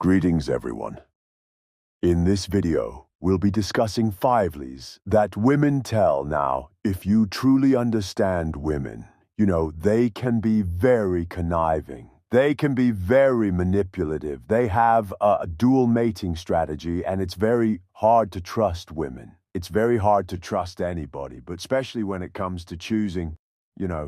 Greetings, everyone. In this video, we'll be discussing 5 lies that women tell. Now, if you truly understand women, they can be very conniving. They can be very manipulative. They have a dual mating strategy, and it's very hard to trust women. It's very hard to trust anybody, but especially when it comes to choosing,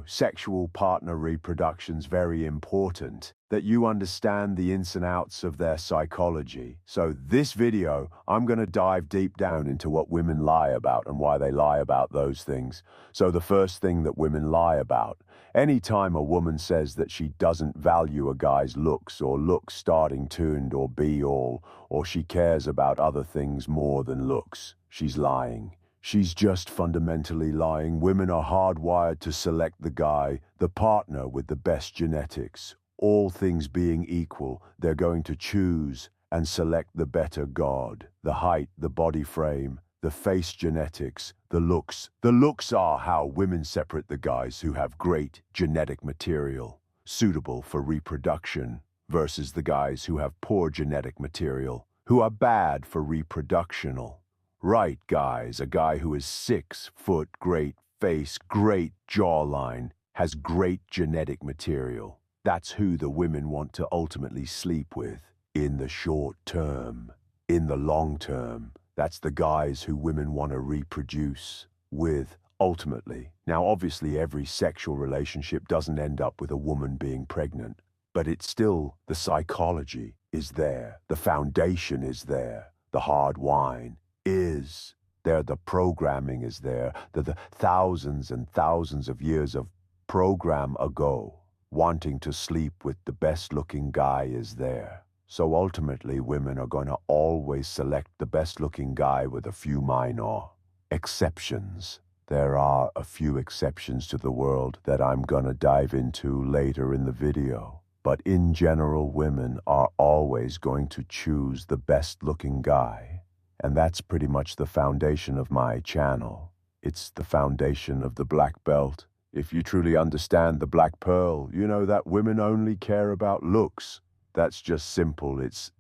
sexual partner. Reproduction's very important, that you understand the ins and outs of their psychology. So this video, I'm going to dive deep down into what women lie about and why they lie about those things. So the first thing that women lie about: anytime a woman says that she doesn't value a guy's looks, or looks starting tuned, or be all, or she cares about other things more than looks, she's lying. She's just fundamentally lying. Women are hardwired to select the guy, the partner with the best genetics. All things being equal, they're going to choose and select the better god. The height, the body frame, the face genetics, the looks. The looks are how women separate the guys who have great genetic material, suitable for reproduction, versus the guys who have poor genetic material, who are bad for reproductional. Right, guys, a guy who is 6 foot, great face, great jawline, has great genetic material. That's who the women want to ultimately sleep with. In the short term. In the long term, that's the guys who women want to reproduce with, ultimately. Now, obviously, every sexual relationship doesn't end up with a woman being pregnant, but it's still, the psychology is there. The foundation is there. The hard wine is there. The programming is there. The thousands and thousands of years of program ago, wanting to sleep with the best-looking guy is there. So ultimately, women are going to always select the best-looking guy, with a few minor exceptions. There are a few exceptions to the world that I'm going to dive into later in the video. But in general, women are always going to choose the best-looking guy. And that's pretty much the foundation of my channel. It's the foundation of the black belt. If you truly understand the black pearl, you know that women only care about looks. That's just simple. It's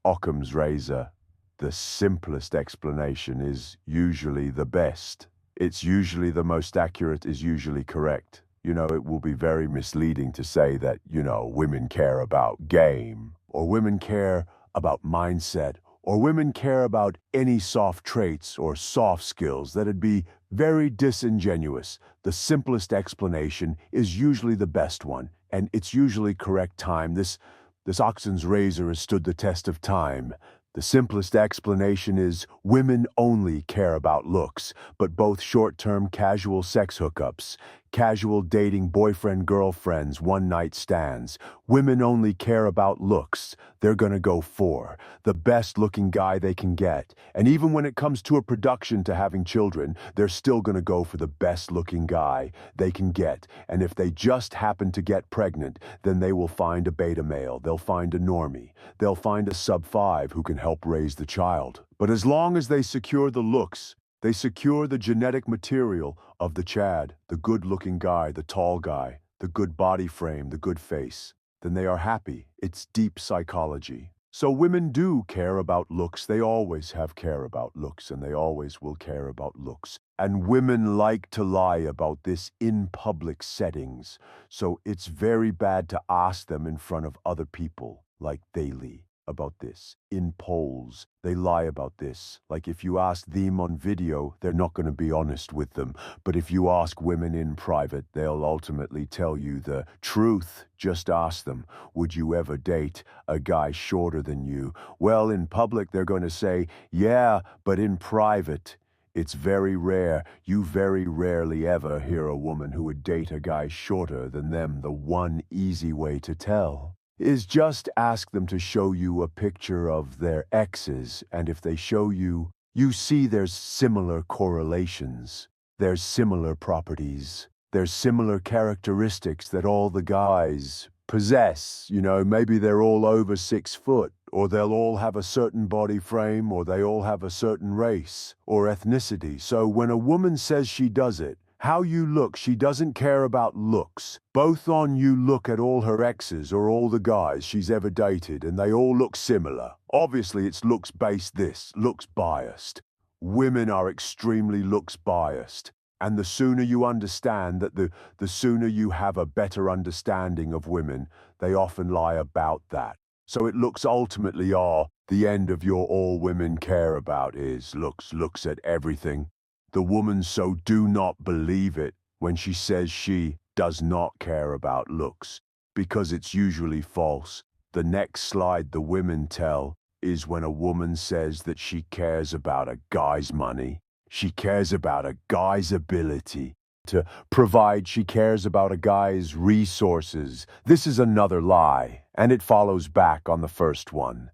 Occam's razor. The simplest explanation is usually the best. It's usually the most accurate, is usually correct. It will be very misleading to say that, women care about game, or women care about mindset, or women care about any soft traits or soft skills. That'd be very disingenuous. The simplest explanation is usually the best one, and it's usually correct. Time. This Occam's razor has stood the test of time. The simplest explanation is women only care about looks, but both short-term casual sex hookups, casual dating, boyfriend-girlfriends, one-night stands. Women only care about looks. They're gonna go for the best-looking guy they can get. And even when it comes to a production, to having children, they're still gonna go for the best-looking guy they can get. And if they just happen to get pregnant, then they will find a beta male. They'll find a normie. They'll find a sub-5 who can help raise the child. But as long as they secure the looks, they secure the genetic material of the Chad, the good-looking guy, the tall guy, the good body frame, the good face, then they are happy. It's deep psychology. So women do care about looks. They always have care about looks, and they always will care about looks. And women like to lie about this in public settings. So it's very bad to ask them in front of other people, like they lie about this. In polls, they lie about this. Like, if you ask them on video, they're not going to be honest with them. But if you ask women in private, they'll ultimately tell you the truth. Just ask them, would you ever date a guy shorter than you? Well, in public, they're going to say, yeah, but in private, it's very rare. You very rarely ever hear a woman who would date a guy shorter than them. The one easy way to tell is just ask them to show you a picture of their exes, and if they show you, you see there's similar correlations, there's similar properties, there's similar characteristics that all the guys possess. Maybe they're all over 6 foot, or they'll all have a certain body frame, or they all have a certain race or ethnicity. So when a woman says she does it, How you look, she doesn't care about looks. Both on you look at all her exes or all the guys she's ever dated and they all look similar. Obviously it's looks based this, looks biased. Women are extremely looks biased. And the sooner you understand that the sooner you have a better understanding of women, they often lie about that. So it looks ultimately the end of your all women care about is looks at everything. The woman so do not believe it when she says she does not care about looks, because it's usually false. The next slide the women tell is when a woman says that she cares about a guy's money. She cares about a guy's ability to provide. She cares about a guy's resources. This is another lie, and it follows back on the first one.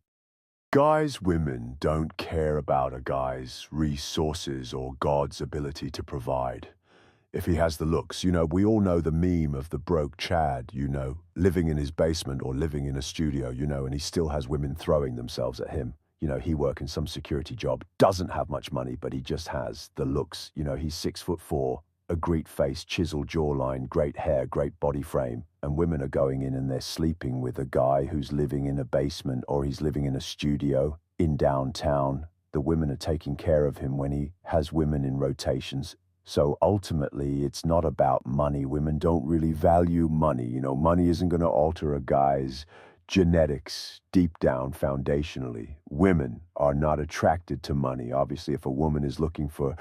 Guys, women don't care about a guy's resources or God's ability to provide. If he has the looks, we all know the meme of the broke Chad, living in his basement or living in a studio, and he still has women throwing themselves at him. He works in some security job, doesn't have much money, but he just has the looks. He's 6'4", a great face, chiseled jawline, great hair, great body frame. And women are going in and they're sleeping with a guy who's living in a basement or he's living in a studio in downtown. The women are taking care of him when he has women in rotations. So ultimately, it's not about money. Women don't really value money. Money isn't going to alter a guy's genetics deep down foundationally. Women are not attracted to money. Obviously, if a woman is looking for,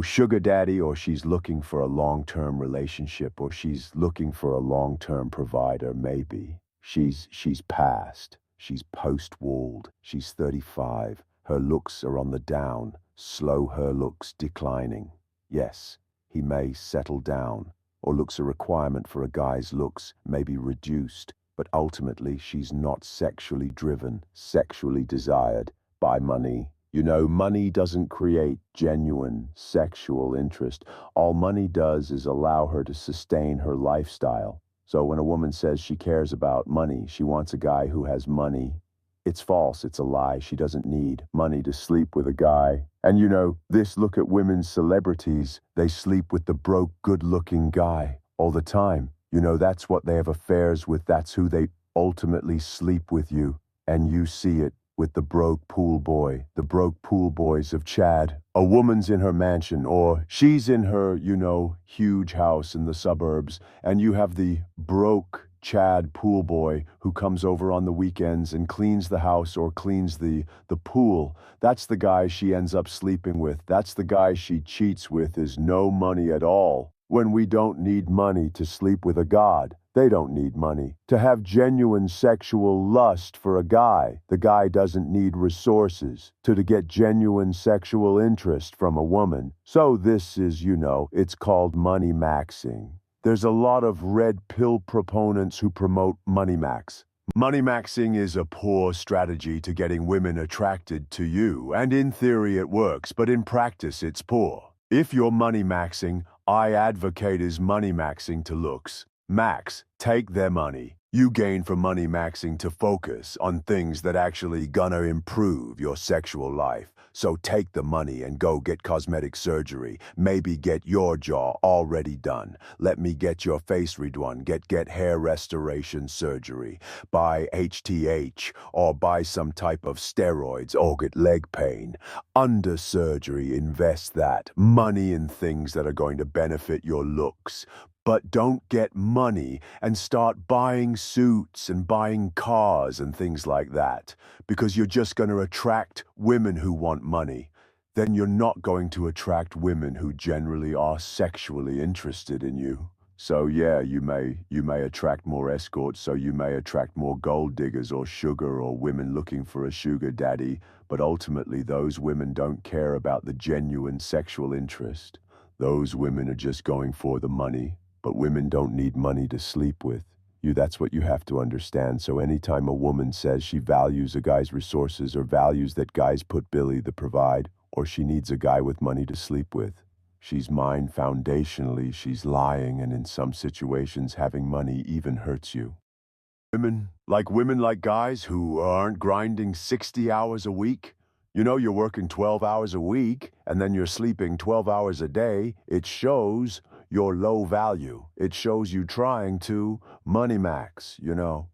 sugar daddy, or she's looking for a long-term relationship, or she's looking for a long-term provider, maybe she's past. She's post-walled. She's 35. Her looks are on the down. Slow her looks declining. Yes, he may settle down, or looks a requirement for a guy's looks may be reduced. But ultimately, she's not sexually driven, sexually desired by money. Money doesn't create genuine sexual interest. All money does is allow her to sustain her lifestyle. So when a woman says she cares about money, she wants a guy who has money, it's false, it's a lie. She doesn't need money to sleep with a guy. And look at women's celebrities. They sleep with the broke, good-looking guy all the time. That's what they have affairs with. That's who they ultimately sleep with you. And you see it with the broke pool boy, the broke pool boys of Chad. A woman's in her mansion, or she's in her, huge house in the suburbs, and you have the broke Chad pool boy who comes over on the weekends and cleans the house or cleans the pool. That's the guy she ends up sleeping with. That's the guy she cheats with, is no money at all. When we don't need money to sleep with a god, they don't need money to have genuine sexual lust for a guy. The guy doesn't need resources to get genuine sexual interest from a woman. So this is, it's called money maxing. There's a lot of red pill proponents who promote money max. Money maxing is a poor strategy to getting women attracted to you, and in theory it works, but in practice it's poor. If you're money maxing, I advocate is money maxing to looks. Max, take their money. You gain from money maxing to focus on things that actually gonna improve your sexual life. So take the money and go get cosmetic surgery. Maybe get your jaw already done. Let me get your face redone. Get hair restoration surgery. Buy HTH or buy some type of steroids or get leg pain. Under surgery, invest that money in things that are going to benefit your looks. But don't get money and start buying suits and buying cars and things like that, because you're just going to attract women who want money. Then you're not going to attract women who generally are sexually interested in you. So yeah, you may attract more escorts, so you may attract more gold diggers or sugar or women looking for a sugar daddy, but ultimately those women don't care about the genuine sexual interest. Those women are just going for the money. But women don't need money to sleep with. That's what you have to understand. So anytime a woman says she values a guy's resources or values that guys put Billy the provide, or she needs a guy with money to sleep with, she's foundationally, she's lying, and in some situations having money even hurts you. Women like guys who aren't grinding 60 hours a week. You're working 12 hours a week, and then you're sleeping 12 hours a day. It shows your low value. It shows you trying to money max, you know.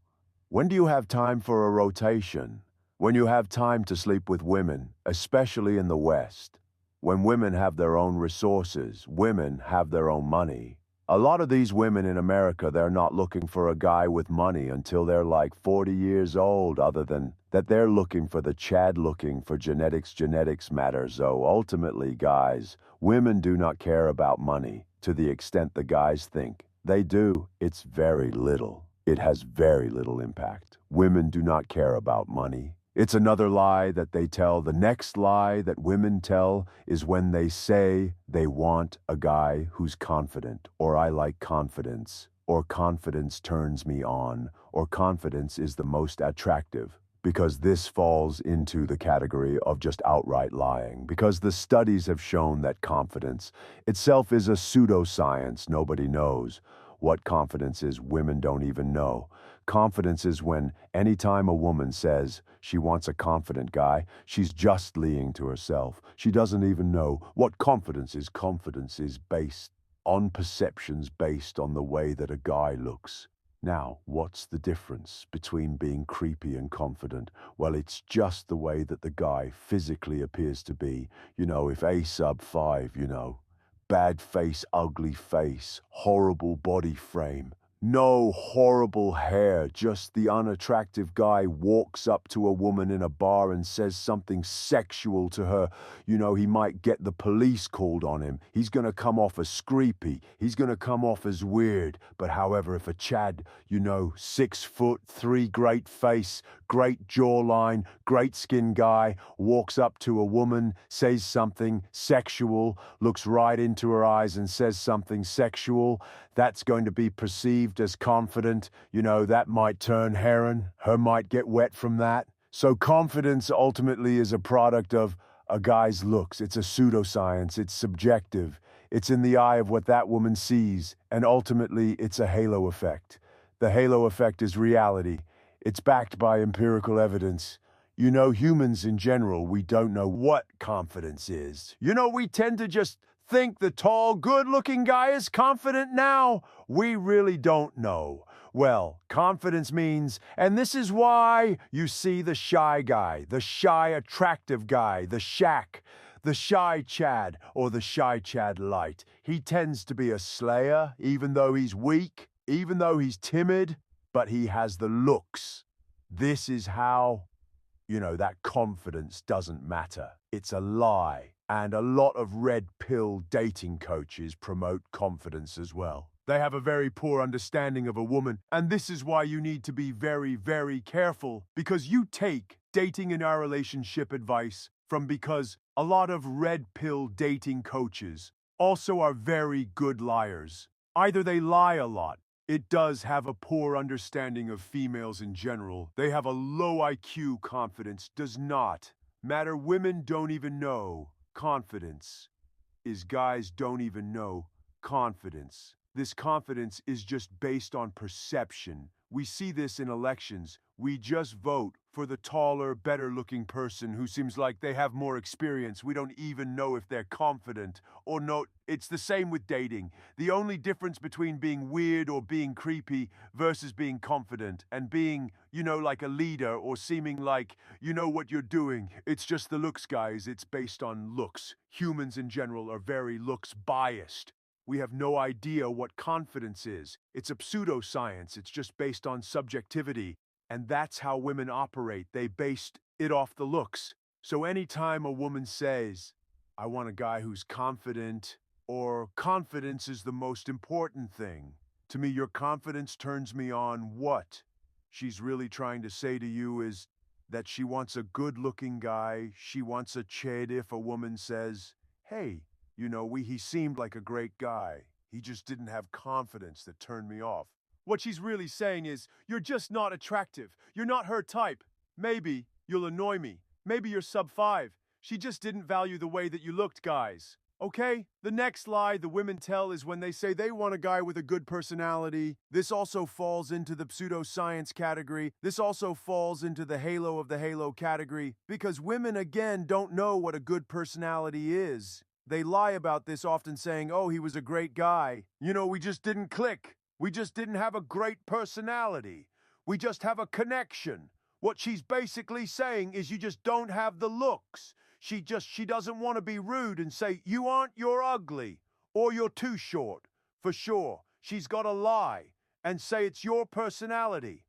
When do you have time for a rotation? When you have time to sleep with women, especially in the West. When women have their own resources, women have their own money. A lot of these women in America, they're not looking for a guy with money until they're like 40 years old, other than that they're looking for the Chad looking for genetics. Genetics matters, though. Ultimately, guys, women do not care about money to the extent the guys think. They do. It's very little. It has very little impact. Women do not care about money. It's another lie that they tell. The next lie that women tell is when they say they want a guy who's confident, or I like confidence, or confidence turns me on, or confidence is the most attractive. Because this falls into the category of just outright lying. Because the studies have shown that confidence itself is a pseudoscience. Nobody knows what confidence is. Women don't even know. Confidence is when anytime a woman says she wants a confident guy, she's just lying to herself. She doesn't even know what confidence is. Confidence is based on perceptions, based on the way that a guy looks. Now, what's the difference between being creepy and confident? Well, it's just the way that the guy physically appears to be. You know, if A sub 5, you know, bad face, ugly face, horrible body frame, no horrible hair, just the unattractive guy walks up to a woman in a bar and says something sexual to her. You know, he might get the police called on him. He's going to come off as creepy. He's going to come off as weird. But however, if a Chad, you know, 6'3", great face, great jawline, great skin guy, walks up to a woman, says something sexual, looks right into her eyes and says something sexual, that's going to be perceived as confident. You know, that might turn heron. Her might get wet from that. So confidence ultimately is a product of a guy's looks. It's a pseudoscience. It's subjective. It's in the eye of what that woman sees. And ultimately, it's a halo effect. The halo effect is reality. It's backed by empirical evidence. You know, humans in general, we don't know what confidence is. You know, we tend to just think the tall, good-looking guy is confident now. We really don't know. Well, confidence means, and this is why you see the shy guy, the shy, attractive guy, the shack, the shy Chad, or the shy Chad light. He tends to be a slayer, even though he's weak, even though he's timid, but he has the looks. This is how, you know, that confidence doesn't matter. It's a lie. And a lot of red pill dating coaches promote confidence as well. They have a very poor understanding of a woman, and this is why you need to be very, very careful, because you take dating in our relationship advice because a lot of red pill dating coaches also are very good liars. Either they lie a lot. It does have a poor understanding of females in general. They have a low IQ. Confidence does not matter. Women don't even know confidence is guys don't even know confidence. This confidence is just based on perception. We see this in elections. We just vote for the taller, better-looking person who seems like they have more experience. We don't even know if they're confident or not. It's the same with dating. The only difference between being weird or being creepy versus being confident and being, you know, like a leader or seeming like you know what you're doing. It's just the looks, guys. It's based on looks. Humans in general are very looks biased. We have no idea what confidence is. It's a pseudoscience. It's just based on subjectivity. And that's how women operate. They based it off the looks. So anytime a woman says, I want a guy who's confident, or confidence is the most important thing, to me, your confidence turns me on. What she's really trying to say to you is that she wants a good-looking guy. She wants a Chad. If a woman says, hey, you know, he seemed like a great guy. He just didn't have confidence that turned me off. What she's really saying is, you're just not attractive. You're not her type. Maybe you'll annoy me. Maybe you're sub 5. She just didn't value the way that you looked, guys. Okay? The next lie the women tell is when they say they want a guy with a good personality. This also falls into the pseudoscience category. This also falls into the halo of the halo category, because women, again, don't know what a good personality is. They lie about this, often saying, oh, he was a great guy. You know, we just didn't click. We just didn't have a great personality. We just have a connection. What she's basically saying is you just don't have the looks. She doesn't want to be rude and say, you're ugly, or you're too short. For sure, she's got to lie and say it's your personality.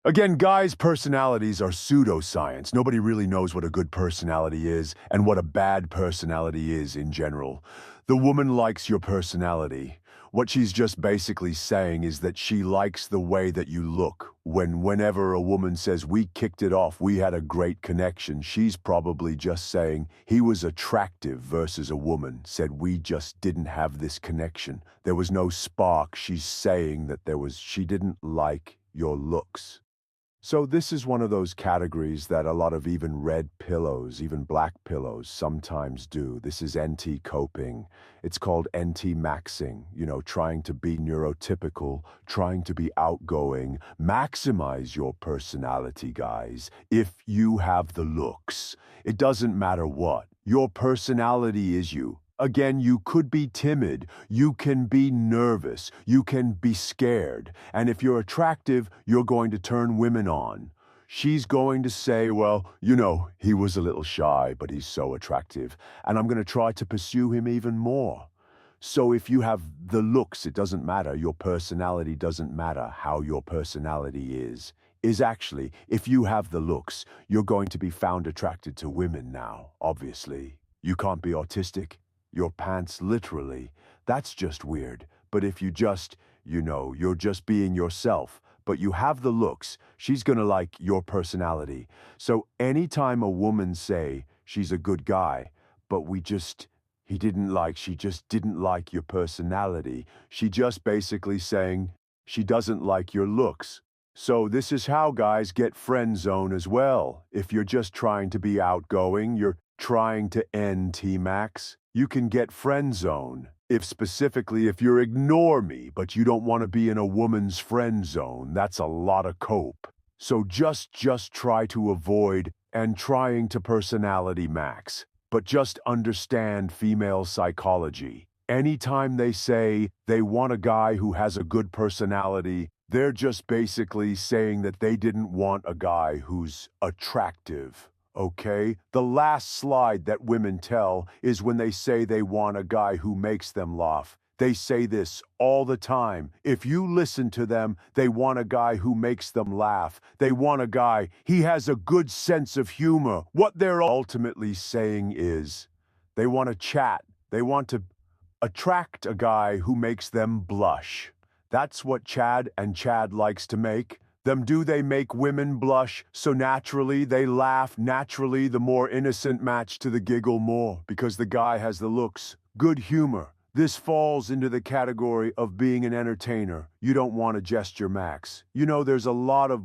Again, guys' personalities are pseudoscience. Nobody really knows what a good personality is and what a bad personality is in general. The woman likes your personality. What she's just basically saying is that she likes the way that you look. Whenever a woman says, we kicked it off, we had a great connection, she's probably just saying he was attractive versus a woman said we just didn't have this connection. There was no spark. She's saying that she didn't like your looks. So this is one of those categories that a lot of even red pillows, even black pillows sometimes do. This is NT-coping. It's called NT-maxing, trying to be neurotypical, trying to be outgoing. Maximize your personality, guys. If you have the looks, it doesn't matter what. Your personality is you. Again, you could be timid, you can be nervous, you can be scared, and if you're attractive, you're going to turn women on. She's going to say, well, he was a little shy, but he's so attractive, and I'm going to try to pursue him even more. So if you have the looks, it doesn't matter. Your personality doesn't matter how your personality is actually, if you have the looks, you're going to be found attracted to women now, obviously. You can't be autistic. Your pants literally. That's just weird. But if you you're just being yourself, but you have the looks, she's gonna like your personality. So anytime a woman say she's a good guy, but she just didn't like your personality, she just basically saying she doesn't like your looks. So this is how guys get friend zone as well. If you're just trying to be outgoing, you're trying to NT-max, you can get friend zone. If you ignore me, but you don't want to be in a woman's friend zone, that's a lot of cope. So just try to avoid and trying to personality max. But just understand female psychology. Anytime they say they want a guy who has a good personality, they're just basically saying that they didn't want a guy who's attractive. Okay? The last slide that women tell is when they say they want a guy who makes them laugh. They say this all the time. If you listen to them, they want a guy who makes them laugh. They want a guy, he has a good sense of humor. What they're ultimately saying is they want to chat. They want to attract a guy who makes them blush. That's what Chad likes to make. They make women blush, so naturally they laugh. Naturally, the more innocent match to the giggle more, because the guy has the looks. Good humor. This falls into the category of being an entertainer. You don't want to gesture max. There's a lot of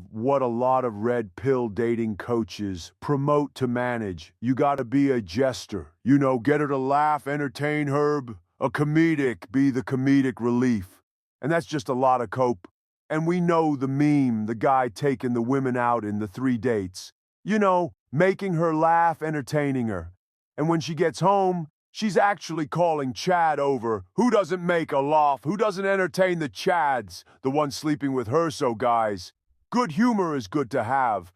red pill dating coaches promote to manage. You gotta be a jester. Get her to laugh, entertain her, be the comedic relief. And that's just a lot of cope. And we know the meme, the guy taking the women out in the 3 dates. Making her laugh, entertaining her. And when she gets home, she's actually calling Chad over. Who doesn't make a laugh? Who doesn't entertain the Chads? The one sleeping with her, so guys. Good humor is good to have,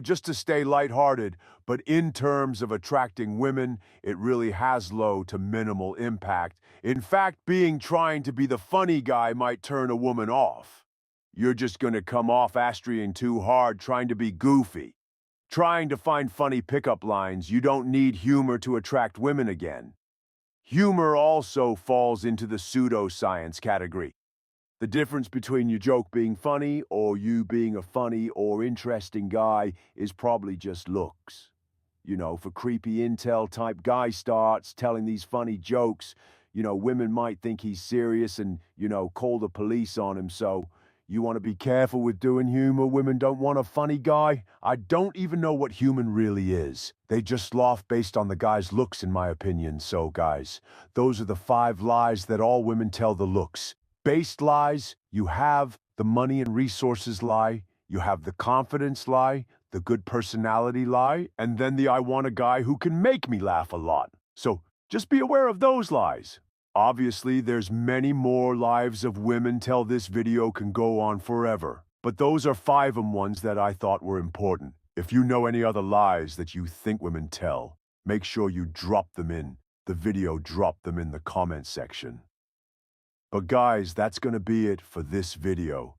just to stay lighthearted. But in terms of attracting women, it really has low to minimal impact. In fact, trying to be the funny guy might turn a woman off. You're just going to come off astrian too hard trying to be goofy. Trying to find funny pickup lines. You don't need humor to attract women again. Humor also falls into the pseudoscience category. The difference between your joke being funny or you being a funny or interesting guy is probably just looks. For creepy intel type guy starts telling these funny jokes, women might think he's serious and, call the police on him. So you want to be careful with doing humor. Women don't want a funny guy. I don't even know what human really is. They just laugh based on the guy's looks, in my opinion. So, guys, those are the 5 lies that all women tell the looks. Based lies, you have the money and resources lie, you have the confidence lie, the good personality lie, and then the I want a guy who can make me laugh a lot. So just be aware of those lies. Obviously, there's many more lives of women tell. This video can go on forever, but those are 5 ones that I thought were important. If you know any other lies that you think women tell, make sure you drop them in the video, drop them in the comment section. But guys, that's gonna be it for this video.